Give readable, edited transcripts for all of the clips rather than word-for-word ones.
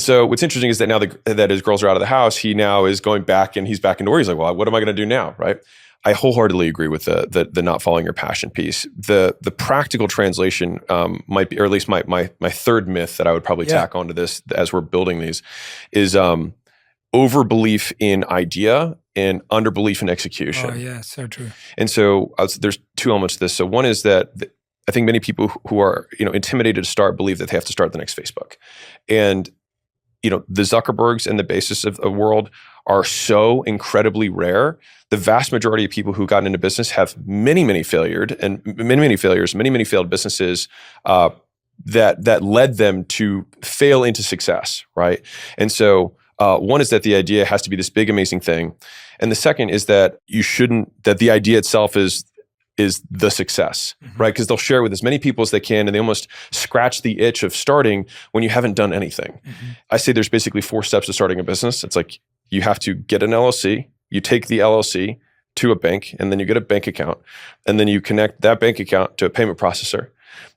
So what's interesting is that now that his girls are out of the house, he now is going back and he's back into work. He's like, well, what am I going to do now? Right. I wholeheartedly agree with the not following your passion piece. The practical translation might be, or at least my third myth that I would probably tack onto this as we're building these is overbelief in idea and underbelief in execution. Oh yeah, so true. And so there's two elements to this. So one is that I think many people who are intimidated to start believe that they have to start the next Facebook, and the Zuckerbergs and the Bezos of the world are so incredibly rare. The vast majority of people who gotten into business have many failed businesses that led them to fail into success, right? And so one is that the idea has to be this big, amazing thing. And the second is that that the idea itself is the success, right? Because they'll share it with as many people as they can, and they almost scratch the itch of starting when you haven't done anything. I say there's basically 4 steps to starting a business. It's like you have to get an LLC, you take the LLC to a bank, and then you get a bank account, and then you connect that bank account to a payment processor.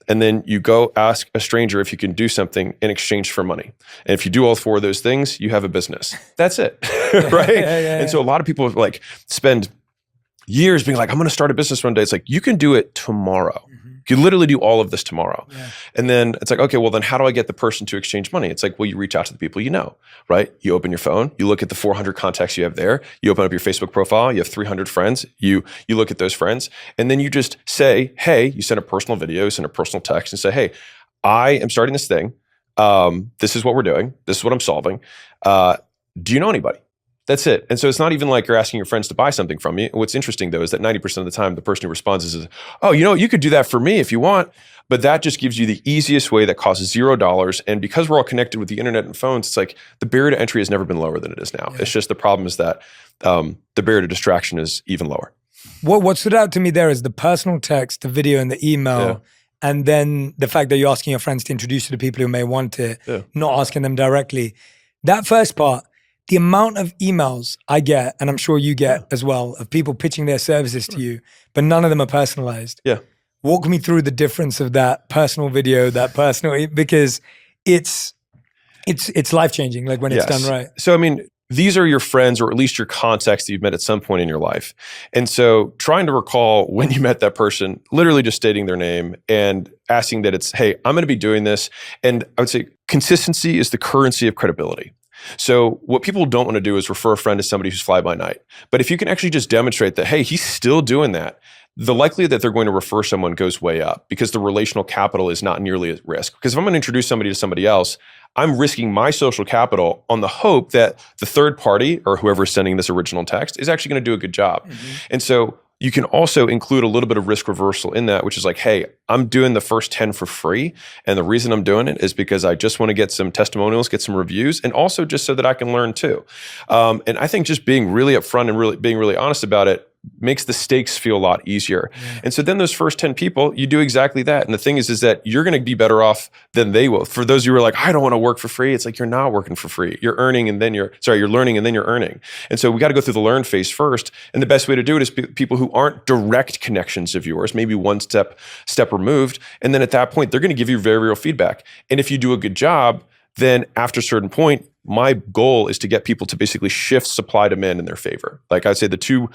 And then you go ask a stranger if you can do something in exchange for money. And if you do all 4 of those things, you have a business. That's it, right? And so a lot of people spend years being like, I'm going to start a business one day. It's like, you can do it tomorrow. You can literally do all of this tomorrow. And then it's like, okay, well then how do I get the person to exchange money? It's like, well, you reach out to the people you know, right? You open your phone, you look at the 400 contacts you have there, you open up your Facebook profile, you have 300 friends, you look at those friends, and then you just say, hey, you send a personal video, send a personal text and say, hey, I am starting this thing. This is what we're doing. This is what I'm solving. Do you know anybody? That's it. And so it's not even like you're asking your friends to buy something from you. What's interesting though is that 90% of the time, the person who responds is, oh, you could do that for me if you want. But that just gives you the easiest way that costs $0. And because we're all connected with the internet and phones, it's like the barrier to entry has never been lower than it is now. It's just the problem is that the barrier to distraction is even lower. What stood out to me there is the personal text, the video and the email, and then the fact that you're asking your friends to introduce you to people who may want it, not asking them directly. That first part, the amount of emails I get, and I'm sure you get as well, of people pitching their services to you, but none of them are personalized. Walk me through the difference of that personal video, because it's life-changing, like when it's done right. So, I mean, these are your friends or at least your contacts that you've met at some point in your life. And so trying to recall when you met that person, literally just stating their name and asking that it's, hey, I'm going to be doing this. And I would say consistency is the currency of credibility. So what people don't want to do is refer a friend to somebody who's fly by night. But if you can actually just demonstrate that, hey, he's still doing that, the likelihood that they're going to refer someone goes way up because the relational capital is not nearly at risk. Because if I'm going to introduce somebody to somebody else, I'm risking my social capital on the hope that the third party or whoever is sending this original text is actually going to do a good job. And so you can also include a little bit of risk reversal in that, which is like, hey, I'm doing the first 10 for free. And the reason I'm doing it is because I just want to get some testimonials, get some reviews, and also just so that I can learn too. And I think just being really upfront and being really honest about it makes the stakes feel a lot easier. And so then those first 10 people, you do exactly that. And the thing is that you're going to be better off than they will. For those of you who are like, I don't want to work for free. It's like, you're not working for free. You're earning and then you're learning and then you're earning. And so we got to go through the learn phase first. And the best way to do it is people who aren't direct connections of yours, maybe one step removed. And then at that point, they're going to give you very real feedback. And if you do a good job, then after a certain point, my goal is to get people to basically shift supply demand in their favor. Like I'd say the two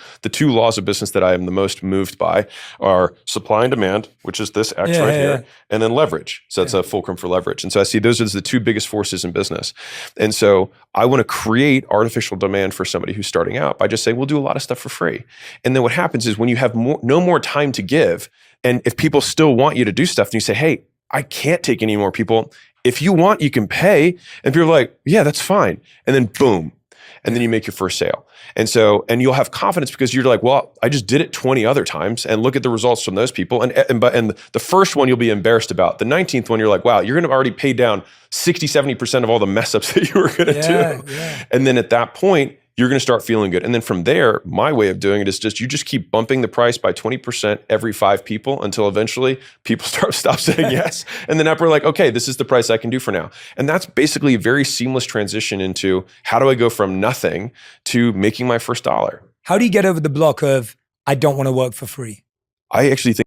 laws of business that I am the most moved by are supply and demand, which is this X here, and then leverage. So that's a fulcrum for leverage. And so I see those as the two biggest forces in business. And so I want to create artificial demand for somebody who's starting out by just saying, we'll do a lot of stuff for free. And then what happens is when you have no more time to give, and if people still want you to do stuff, and you say, hey, I can't take any more people. If you want, you can pay. And people are like, yeah, that's fine. And then boom. And then you make your first sale. And you'll have confidence because you're like, well, I just did it 20 other times and look at the results from those people. And the first one you'll be embarrassed about. The 19th one, you're like, wow, you're going to already pay down 60, 70% of all the mess ups that you were going to do. And then at that point, you're going to start feeling good. And then from there, my way of doing it is you just keep bumping the price by 20% every 5 people until eventually people stop saying yes. And then after we're like, okay, this is the price I can do for now. And that's basically a very seamless transition into how do I go from nothing to making my first dollar? How do you get over the block of, I don't want to work for free? I actually think